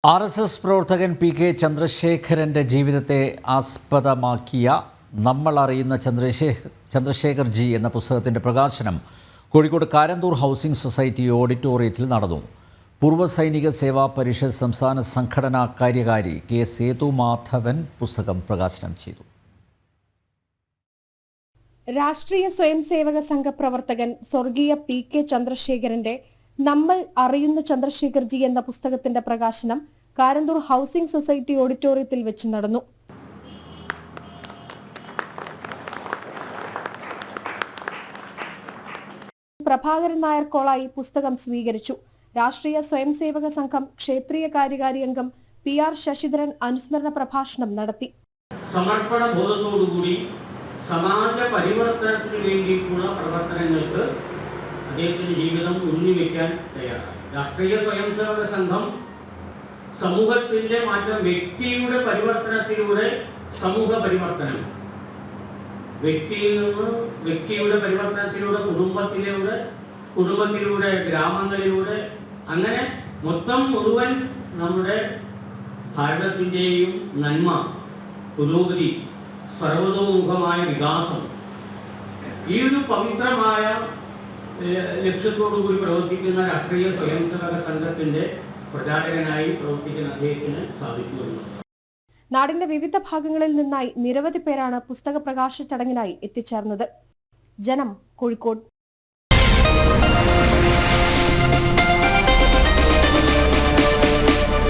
RSS പ്രവർത്തകൻ P K. ചന്ദ്രശേഖരന്റെ ജീവിതത്തെ ആസ്പദമാക്കിയ നമ്മൾ അറിയുന്ന ചന്ദ്രശേഖർ ജി എന്ന പുസ്തകത്തിന്റെ പ്രകാശനം കോഴിക്കോട് കാരന്തൂർ ഹൗസിംഗ് സൊസൈറ്റി ഓഡിറ്റോറിയത്തിൽ നടന്നു. പൂർവ്വ സൈനിക സേവാ പരിഷത്ത് സംസ്ഥാന സംഘടനാ കാര്യകാരി കെ. സേതുമാധവൻ പുസ്തകം പ്രകാശനം ചെയ്തു. രാഷ്ട്രീയ സ്വയംസേവക സംഘ പ്രവർത്തകൻ സ്വർഗീയ പി.കെ. ചന്ദ്രശേഖരന്റെ നമ്മൾ അറിയുന്ന ചന്ദ്രശേഖർ ജി എന്ന പുസ്തകത്തിന്റെ പ്രകാശനം കാരന്തൂർ ഹൗസിംഗ് സൊസൈറ്റി ഓഡിറ്റോറിയത്തിൽ വെച്ച് നടന്നു. പ്രഭാകരൻ നായർ കോളായി പുസ്തകം സ്വീകരിച്ചു. രാഷ്ട്രീയ സ്വയംസേവക സംഘം ക്ഷേത്രീയ കാര്യകാരി അംഗം പി.ആർ. ശശിധരൻ അനുസ്മരണ പ്രഭാഷണം നടത്തി. സമർപ്പണ ബോധത്തോടുകൂടി സമാജ പരിവർത്തനത്തിന് വേണ്ടിയിട്ടുള്ള പ്രവർത്തനങ്ങൾക്ക് അദ്ദേഹത്തിന്റെ ജീവിതം ഉള്ളിവെക്കാൻ തയ്യാറായി. രാഷ്ട്രീയ സ്വയംസേവക സംഘം സമൂഹത്തിന്റെ മാറ്റം വ്യക്തിയുടെ പരിവർത്തനത്തിലൂടെ സമൂഹ പരിവർത്തനം, വ്യക്തിയിൽ നിന്ന് വ്യക്തിയുടെ പരിവർത്തനത്തിലൂടെ കുടുംബത്തിലൂടെ ഗ്രാമങ്ങളിലൂടെ അങ്ങനെ മൊത്തം മുഴുവൻ നമ്മുടെ ഭാരതത്തിന്റെയും നന്മ, പുരോഗതി, സർവതോമുഖമായ വികാസം, ഈ ഒരു പവിത്രമായ ലക്ഷ്യത്തോടുകൂടി പ്രവർത്തിക്കുന്ന രാഷ്ട്രീയ സ്വയംസേവക സംഘത്തിന്റെ പ്രചാരകനായി പ്രവർത്തിക്കുന്ന അദ്ദേഹത്തിന് സാധിച്ചു. നാടിന്റെ വിവിധ ഭാഗങ്ങളിൽ നിന്നായി നിരവധി പേരാണ് പുസ്തക പ്രകാശ ചടങ്ങിനായി എത്തിച്ചേർന്നത്. ജനം, കോഴിക്കോട്.